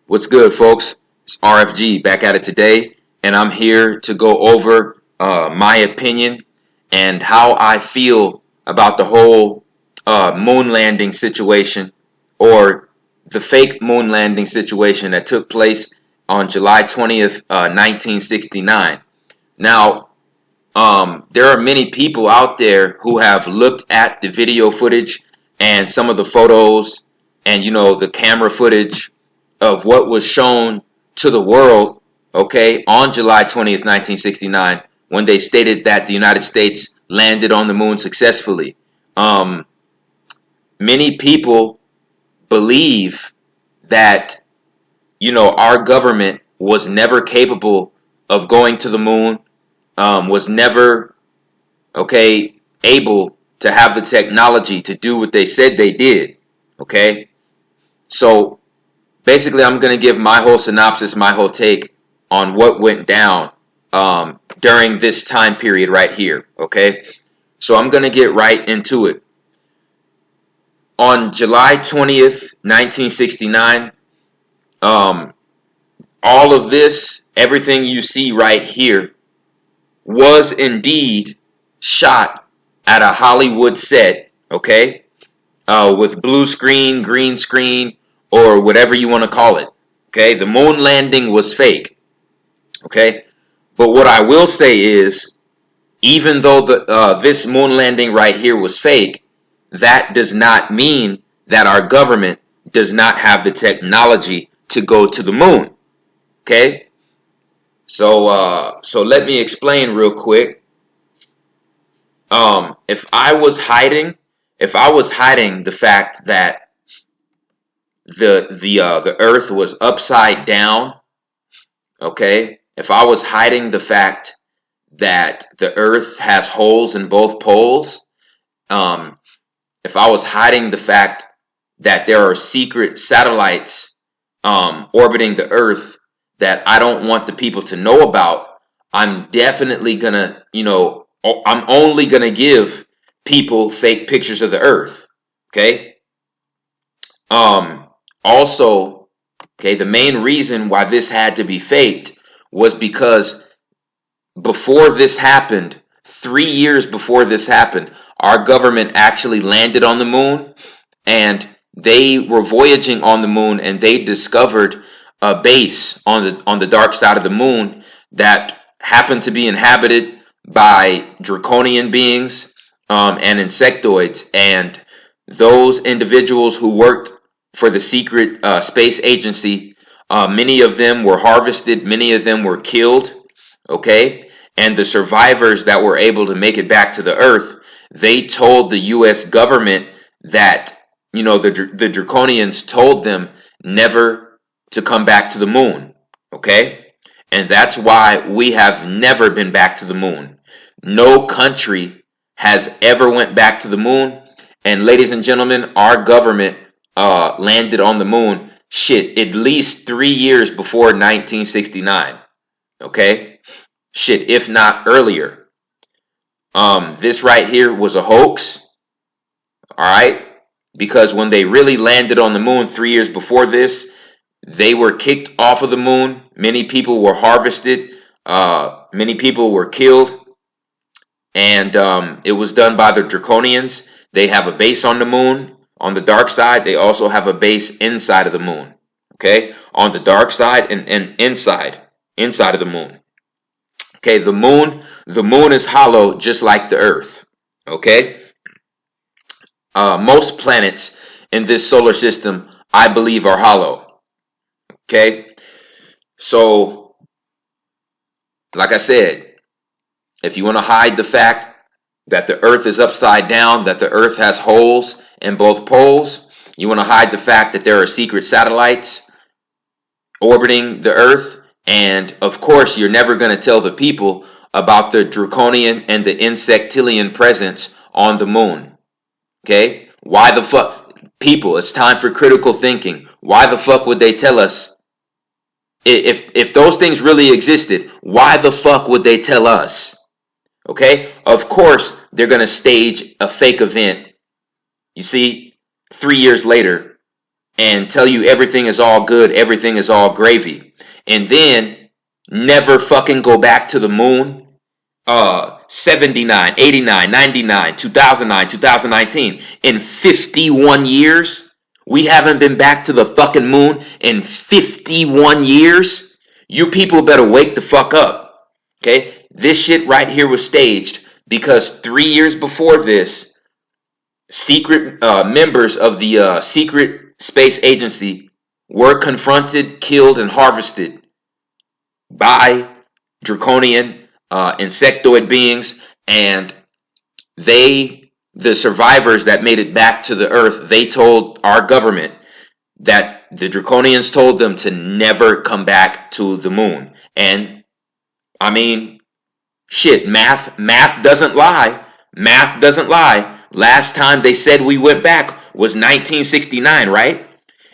What's good, folks? It's RFG back at it today, and I'm here to go over my opinion and how I feel about the whole moon landing situation, or the fake moon landing situation that took place on July 20th, 1969. Now, there are many people out there who have looked at the video footage and some of the photos and, the camera footage of what was shown to the world, okay, on July 20th, 1969, when they stated that the United States landed on the moon successfully. Many people believe that, our government was never capable of going to the moon, was never, okay, able to have the technology to do what they said they did, okay? So basically, I'm going to give my whole synopsis, my whole take on what went down during this time period right here, okay? So I'm going to get right into it. On July 20th, 1969, all of this, everything you see right here, was indeed shot at a Hollywood set, okay? With blue screen, green screen, or whatever you want to call it, okay? The moon landing was fake, okay? But what I will say is, even though this moon landing right here was fake, that does not mean that our government does not have the technology to go to the moon, okay? So let me explain real quick. If I was hiding the fact that the Earth was upside down, okay? If I was hiding the fact that the Earth has holes in both poles, if I was hiding the fact that there are secret satellites orbiting the Earth that I don't want the people to know about, I'm definitely gonna, I'm only gonna give people fake pictures of the Earth, okay? Also, okay, the main reason why this had to be faked was because before this happened, 3 years before this happened, our government actually landed on the moon, and they were voyaging on the moon, and they discovered a base on the dark side of the moon that happened to be inhabited by draconian beings and insectoids. And those individuals who worked for the secret space agency, many of them were harvested, many of them were killed, okay? And the survivors that were able to make it back to the Earth, they told the U.S. government that, the draconians told them never to come back to the moon, okay? And that's why we have never been back to the moon. No country has ever went back to the moon. And ladies and gentlemen, our government landed on the moon, at least 3 years before 1969, okay? If not earlier. This right here was a hoax, all right? Because when they really landed on the moon 3 years before this, they were kicked off of the moon. Many people were harvested. Many people were killed. And it was done by the draconians. They have a base on the moon. On the dark side, they also have a base inside of the moon. Okay? On the dark side and inside of the moon. Okay, the moon is hollow just like the Earth. Okay? Most planets in this solar system, I believe, are hollow. Okay? So, like I said, if you want to hide the fact that the Earth is upside down, that the Earth has holes in both poles, you want to hide the fact that there are secret satellites orbiting the Earth, and of course, you're never going to tell the people about the draconian and the insectilian presence on the moon. Okay? Why the fuck? People, it's time for critical thinking. Why the fuck would they tell us? If those things really existed, why the fuck would they tell us? Okay? Of course, they're going to stage a fake event. You see, 3 years later, and tell you everything is all good, everything is all gravy, and then never fucking go back to the moon. 79, 89, 99, 2009, 2019. In 51 years, we haven't been back to the fucking moon in 51 years. You people better wake the fuck up. Okay? This shit right here was staged because 3 years before this, secret members of the secret space agency were confronted, killed, and harvested by draconian insectoid beings, and the survivors that made it back to the earth, they told our government that the draconians told them to never come back to the moon. And I mean, shit, math doesn't lie. Math doesn't lie. Last time they said we went back was 1969, right?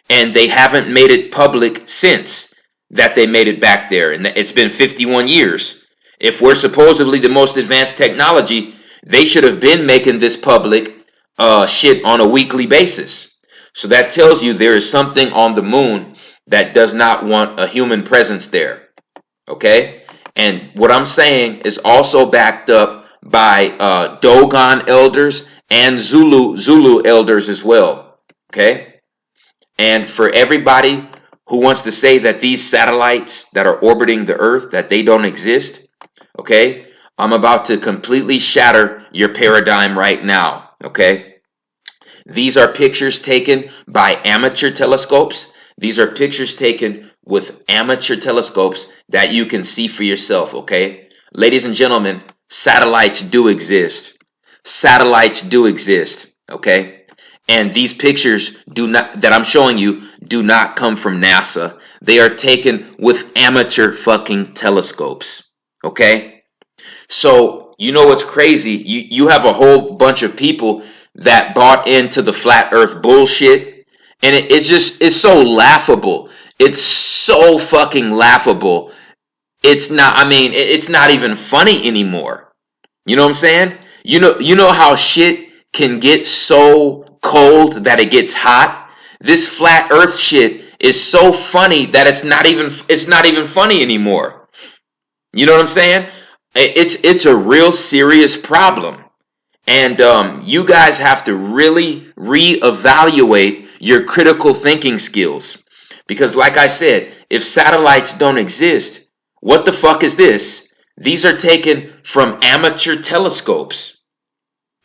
And they haven't made it public since that they made it back there, and it's been 51 years. If we're supposedly the most advanced technology, they should have been making this public shit on a weekly basis. So that tells you there is something on the moon that does not want a human presence there. Okay? And what I'm saying is also backed up by Dogon elders and Zulu elders as well. Okay? And for everybody who wants to say that these satellites that are orbiting the Earth, that they don't exist, okay, I'm about to completely shatter your paradigm right now, okay? These are pictures taken by amateur telescopes. These are pictures taken with amateur telescopes that you can see for yourself, okay? Ladies and gentlemen, satellites do exist. Satellites do exist, okay? And these pictures that I'm showing you do not come from NASA. They are taken with amateur fucking telescopes. Okay, so you know what's crazy? You have a whole bunch of people that bought into the flat earth bullshit, and it's so laughable. It's so fucking laughable. It's not, I mean, it's not even funny anymore. You know what I'm saying? You know how shit can get so cold that it gets hot? This flat earth shit is so funny that it's not even funny anymore. You know what I'm saying? It's a real serious problem. And you guys have to really reevaluate your critical thinking skills. Because like I said, if satellites don't exist, what the fuck is this? These are taken from amateur telescopes.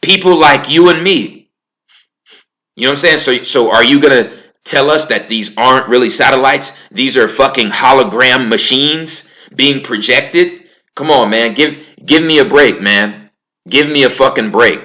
People like you and me. You know what I'm saying? So are you going to tell us that these aren't really satellites? These are fucking hologram machines being projected? Come on, man. Give me a break, man. Give me a fucking break.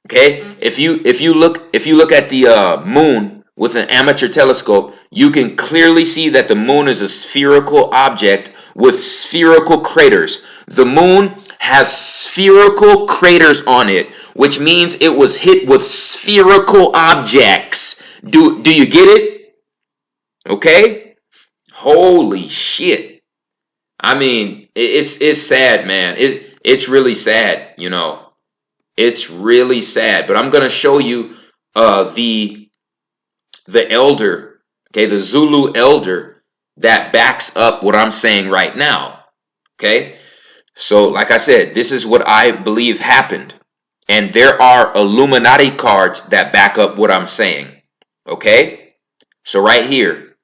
Okay? If you look at the moon with an amateur telescope, you can clearly see that the moon is a spherical object with spherical craters. The moon has spherical craters on it, which means it was hit with spherical objects. Do you get it? Okay? Holy shit. I mean, it's sad, man. It's really sad, you know. It's really sad. But I'm gonna show you the elder, okay, the Zulu elder that backs up what I'm saying right now. Okay? So, like I said, this is what I believe happened. And there are Illuminati cards that back up what I'm saying. Okay? So right here,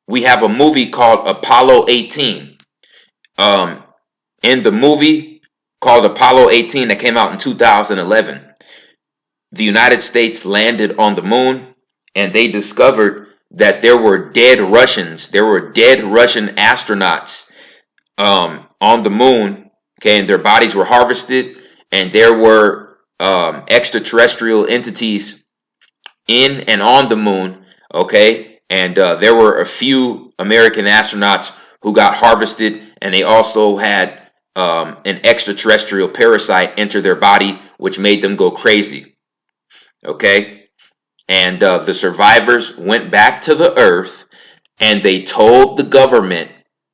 we have a movie called Apollo 18. In the movie called Apollo 18 that came out in 2011, the United States landed on the moon, and they discovered that there were dead Russians. There were dead Russian astronauts on the moon. Okay, and their bodies were harvested, and there were extraterrestrial entities in and on the moon. Okay, and there were a few American astronauts who got harvested, and they also had an extraterrestrial parasite enter their body, which made them go crazy. Okay, and the survivors went back to the Earth, and they told the government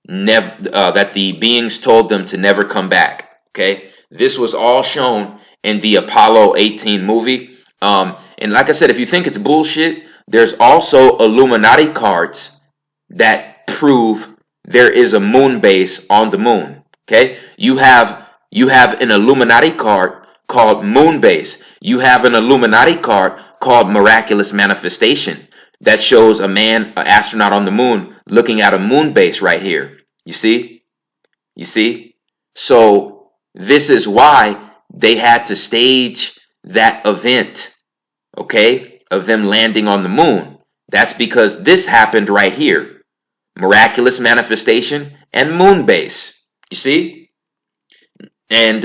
that the beings told them to never come back. Okay, this was all shown in the Apollo 18 movie, And like I said, if you think it's bullshit, there's also Illuminati cards that prove there is a moon base on the moon. Okay, you have an Illuminati card called moon base. You have an Illuminati card called miraculous manifestation that shows a man, an astronaut on the moon, looking at a moon base right here. You see? You see? So this is why they had to stage that event, okay, of them landing on the moon. That's because this happened right here. Miraculous manifestation and moon base. You see? And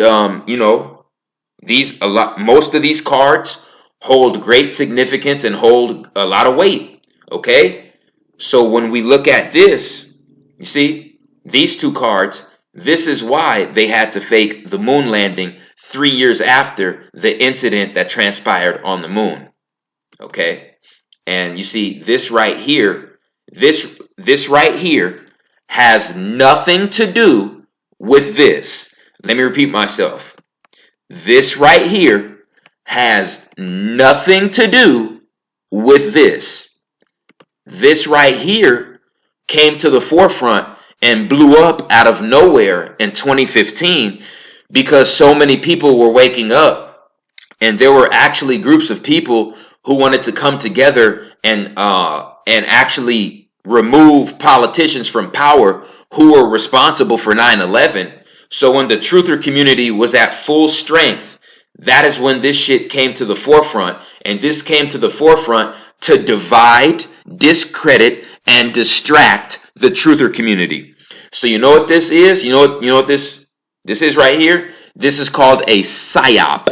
most of these cards hold great significance and hold a lot of weight. Okay? So when we look at this, you see, these two cards, this is why they had to fake the moon landing 3 years after the incident that transpired on the moon. Okay? And you see, this right here, this right here has nothing to do with this. Let me repeat myself. This right here has nothing to do with this. This right here came to the forefront and blew up out of nowhere in 2015 because so many people were waking up, and there were actually groups of people who wanted to come together and actually remove politicians from power who were responsible for 9/11. So when the truther community was at full strength, that is when this shit came to the forefront. And this came to the forefront to divide, discredit, and distract the truther community. So you know what this is? You know what this is right here? This is called a psyop.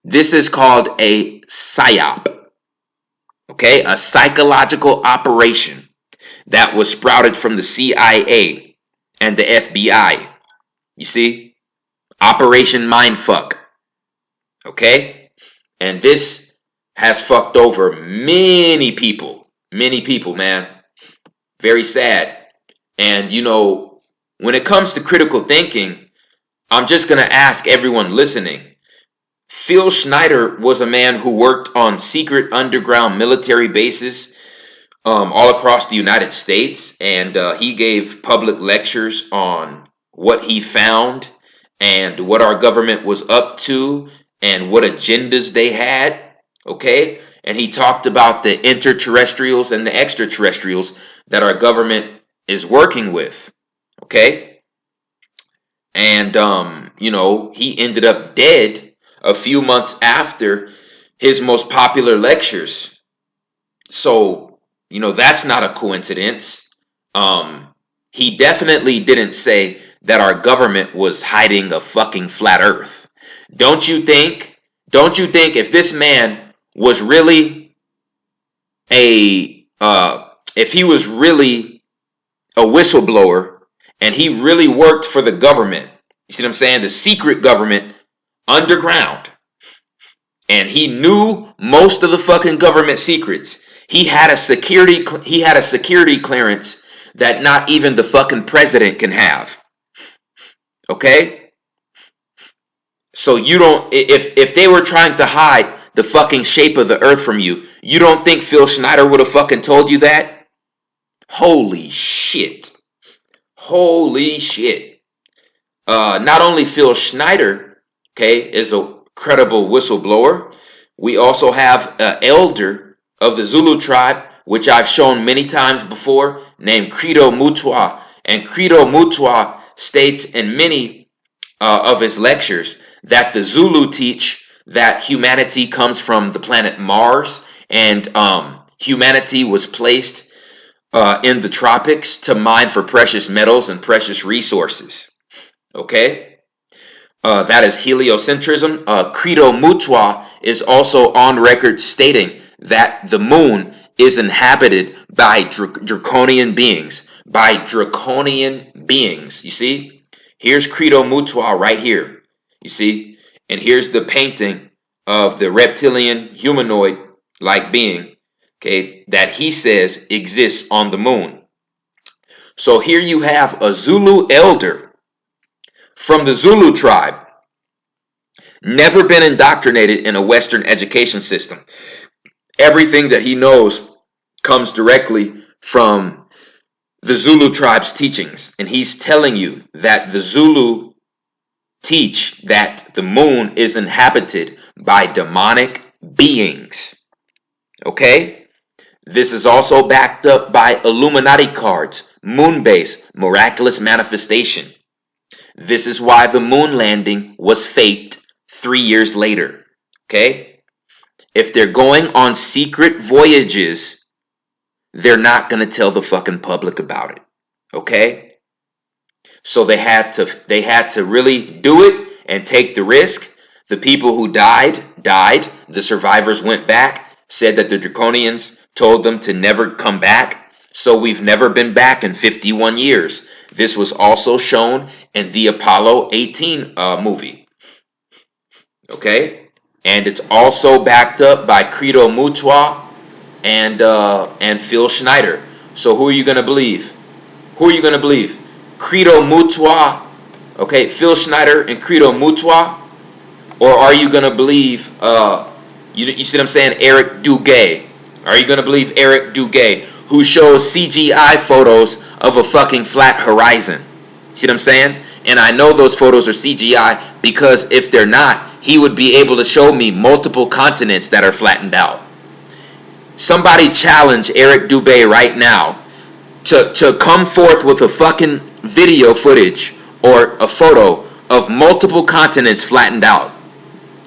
This is called a psyop. Okay? A psychological operation that was sprouted from the CIA and the FBI. You see? Operation Mindfuck. Okay? And this has fucked over many people. Many people, man. Very sad. And, when it comes to critical thinking, I'm just going to ask everyone listening. Phil Schneider was a man who worked on secret underground military bases all across the United States. And he gave public lectures on what he found and what our government was up to and what agendas they had. Okay? And he talked about the interterrestrials and the extraterrestrials that our government is working with. Okay? And, he ended up dead a few months after his most popular lectures. So, that's not a coincidence. He definitely didn't say that our government was hiding a fucking flat earth. Don't you think if this man was really if he was really a whistleblower and he really worked for the government, you see what I'm saying? The secret government underground, and he knew most of the fucking government secrets. He had a security clearance that not even the fucking president can have. Okay? So you don't, if they were trying to hide the fucking shape of the earth from you, you don't think Phil Schneider would have fucking told you that? Holy shit. Holy shit. Not only Phil Schneider, okay, is a credible whistleblower, we also have an elder of the Zulu tribe, which I've shown many times before, named Credo Mutwa. And Credo Mutwa states in many of his lectures that the Zulu teach that humanity comes from the planet Mars, and humanity was placed in the tropics to mine for precious metals and precious resources. Okay? That is heliocentrism. Credo Mutwa is also on record stating that the moon is inhabited by draconian beings. By draconian beings. You see? Here's Credo Mutwa right here. You see? And here's the painting of the reptilian humanoid-like being, okay, that he says exists on the moon. So here you have a Zulu elder from the Zulu tribe never been indoctrinated in a Western education system. Everything that he knows comes directly from the Zulu tribe's teachings. And he's telling you that the Zulu teach that the moon is inhabited by demonic beings. Okay? This is also backed up by Illuminati cards, moon base, miraculous manifestation. This is why the moon landing was faked 3 years later. Okay? If they're going on secret voyages, they're not going to tell the fucking public about it. Okay? So they had to really do it and take the risk. The people who died. The survivors went back, said that the Draconians told them to never come back. So we've never been back in 51 years. This was also shown in the Apollo 18 movie. Okay? And it's also backed up by Credo Mutwa and Phil Schneider. So who are you going to believe? Who are you going to believe? Credo Mutwa, okay, Phil Schneider and Credo Mutwa? Or are you going to believe, you see what I'm saying, Eric Duguay? Are you going to believe Eric Duguay, who shows CGI photos of a fucking flat horizon? See what I'm saying? And I know those photos are CGI because if they're not, he would be able to show me multiple continents that are flattened out. Somebody challenge Eric Dubé right now to come forth with a fucking video footage or a photo of multiple continents flattened out.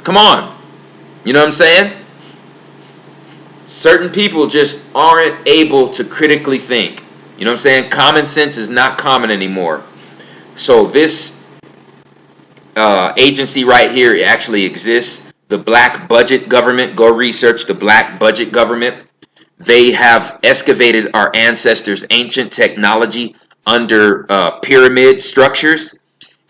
Come on. You know what I'm saying? Certain people just aren't able to critically think. You know what I'm saying? Common sense is not common anymore. So this agency right here actually exists. The Black Budget Government. Go research the Black Budget Government. They have excavated our ancestors' ancient technology under pyramid structures,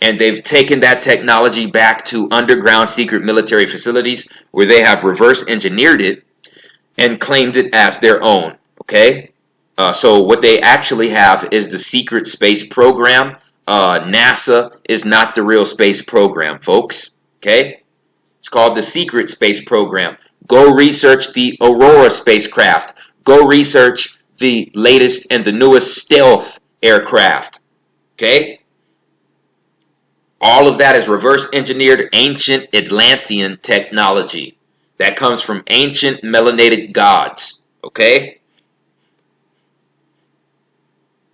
and they've taken that technology back to underground secret military facilities where they have reverse engineered it and claimed it as their own. Okay? So what they actually have is the secret space program. NASA is not the real space program, folks. Okay? It's called the secret space program. Go research the Aurora spacecraft. Go research the latest and the newest stealth aircraft. Okay? All of that is reverse engineered ancient Atlantean technology that comes from ancient melanated gods. Okay?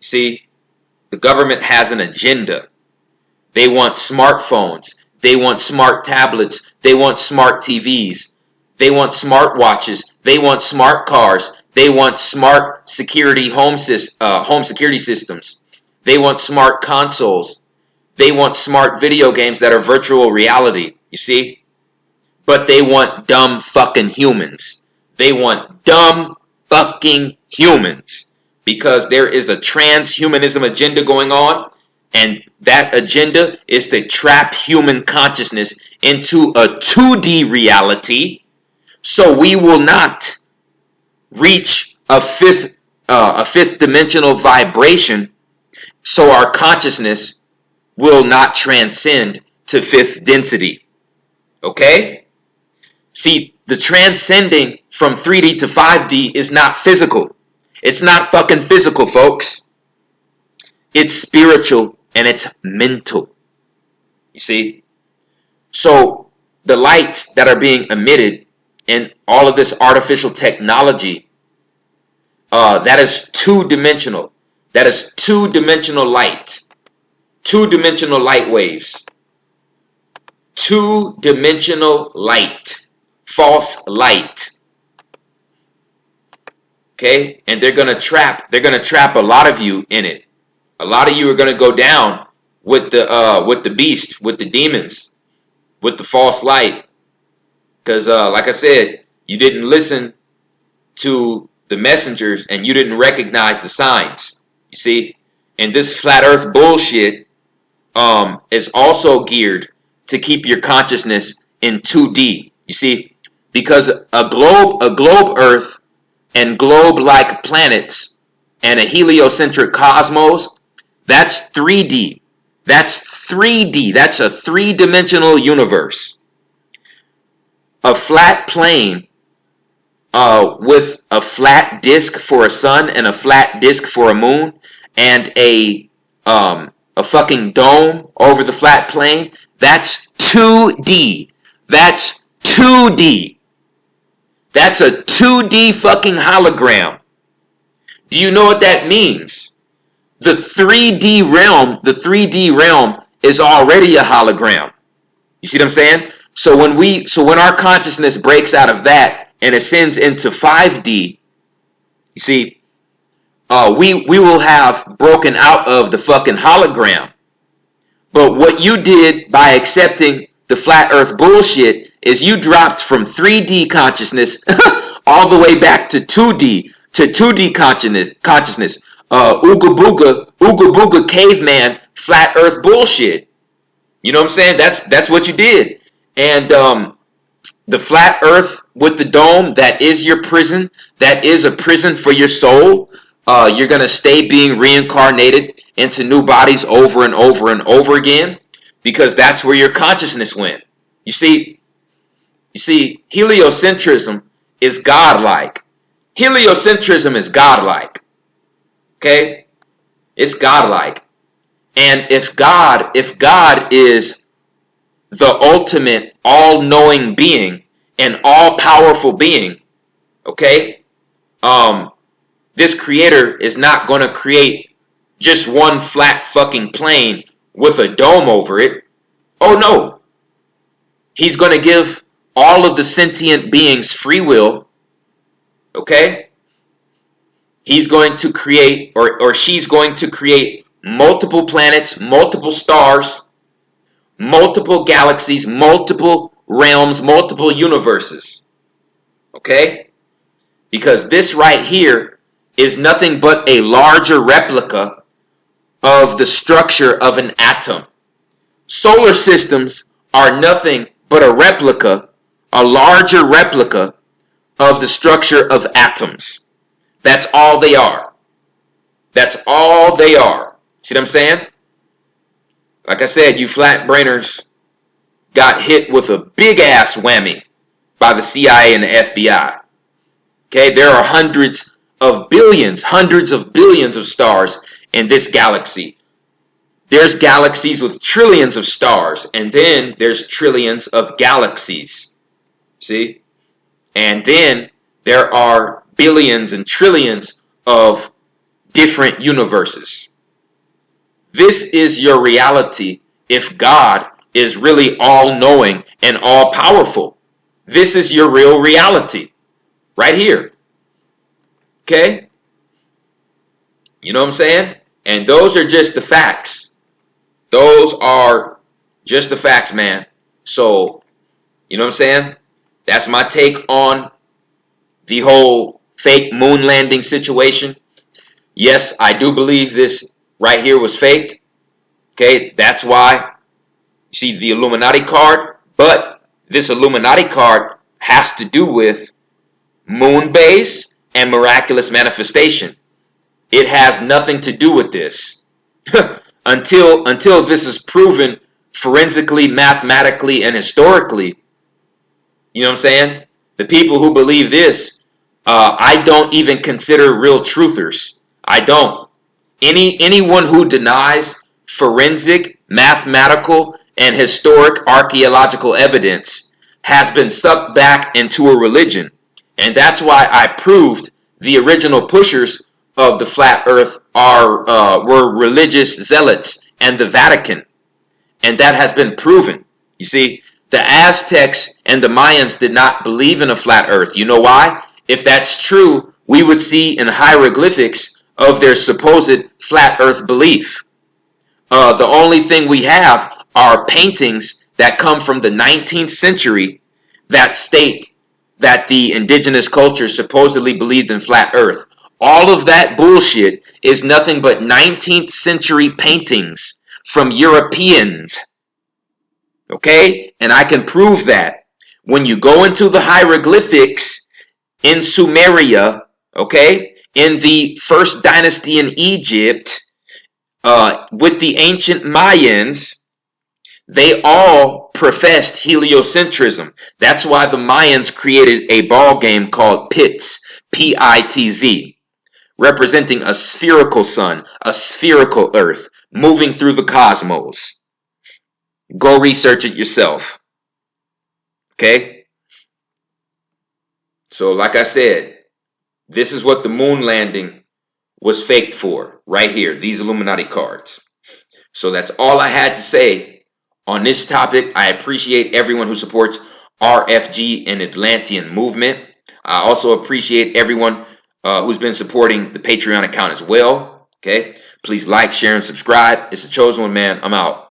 See, the government has an agenda. They want smartphones. They want smart tablets. They want smart TVs. They want smart watches. They want smart cars. They want smart security home security systems. They want smart consoles. They want smart video games that are virtual reality. You see? But they want dumb fucking humans. They want dumb fucking humans. Because there is a transhumanism agenda going on. And that agenda is to trap human consciousness into a 2D reality. So we will not reach a fifth dimensional vibration, so our consciousness will not transcend to fifth density. Okay? See, the transcending from 3D to 5D is not physical. It's not fucking physical, folks. It's spiritual and it's mental. You see? So the lights that are being emitted and all of this artificial technology, that is two-dimensional. That is two-dimensional light. Two-dimensional light waves. Two-dimensional light. False light. Okay? And they're gonna trap a lot of you in it. A lot of you are gonna go down with the beast, with the demons, with the false light. Because, like I said, you didn't listen to the messengers and you didn't recognize the signs. You see? And this flat earth bullshit is also geared to keep your consciousness in 2D. You see? Because a globe Earth and globe-like planets and a heliocentric cosmos, that's 3D. That's 3D. That's a three-dimensional universe. a flat plane with a flat disk for a sun and a flat disk for a moon and a fucking dome over the flat plane, that's 2D. That's 2D. That's a 2D fucking hologram. Do you know what that means? The 3D realm is already a hologram. You see what I'm saying? So when our consciousness breaks out of that and ascends into 5D, you see, we will have broken out of the fucking hologram. But what you did by accepting the flat earth bullshit is you dropped from 3D consciousness all the way back to 2D consciousness. Ooga booga caveman flat earth bullshit. You know what I'm saying? That's what you did. And the flat earth with the dome, that is your prison. That is a prison for your soul. You're going to stay being reincarnated into new bodies over and over and over again, because that's where your consciousness went. You see, heliocentrism is godlike. Heliocentrism is godlike. Okay? It's godlike. And if God is the ultimate all-knowing being, an all-powerful being, okay? This creator is not going to create just one flat fucking plane with a dome over it. Oh no. He's going to give all of the sentient beings free will. Okay? He's going to create, or she's going to create multiple planets, multiple stars, multiple galaxies, multiple realms, multiple universes. Okay? Because this right here is nothing but a larger replica of the structure of an atom. Solar systems are nothing but a replica, a larger replica of the structure of atoms. That's all they are. That's all they are. See what I'm saying? Like I said, you flat brainers got hit with a big ass whammy by the CIA and the FBI. Okay, there are hundreds of billions of stars in this galaxy. There's galaxies with trillions of stars, and then there's trillions of galaxies. See? And then there are billions and trillions of different universes. This is your reality if God is really all-knowing and all-powerful. This is your real reality. Right here. Okay? You know what I'm saying? And those are just the facts. Those are just the facts, man. So, you know what I'm saying? That's my take on the whole fake moon landing situation. Yes, I do believe this right here was faked. Okay, that's why you see the Illuminati card. But this Illuminati card has to do with moon base and miraculous manifestation. It has nothing to do with this. until this is proven forensically, mathematically, and historically. You know what I'm saying? The people who believe this, I don't even consider real truthers. I don't. Anyone who denies forensic, mathematical, and historic archaeological evidence has been sucked back into a religion. And that's why I proved the original pushers of the flat earth were religious zealots and the Vatican. And that has been proven. You see, the Aztecs and the Mayans did not believe in a flat earth. You know why? If that's true, we would see in hieroglyphics of their supposed flat earth belief. The only thing we have are paintings that come from the 19th century that state that the indigenous culture supposedly believed in flat earth. All of that bullshit is nothing but 19th century paintings from Europeans. Okay? And I can prove that. When you go into the hieroglyphics in Sumeria, okay, in the first dynasty in Egypt, with the ancient Mayans, They all professed heliocentrism. That's why the Mayans created a ball game called Pitz, P-I-T-Z, representing a spherical sun, a spherical earth, moving through the cosmos. Go research it yourself. Okay? So like I said, this is what the moon landing was faked for, right here, these Illuminati cards. So that's all I had to say on this topic. I appreciate everyone who supports RFG and Atlantean movement. I also appreciate everyone who's been supporting the Patreon account as well. Okay, please like, share, and subscribe. It's the Chosen One, man. I'm out.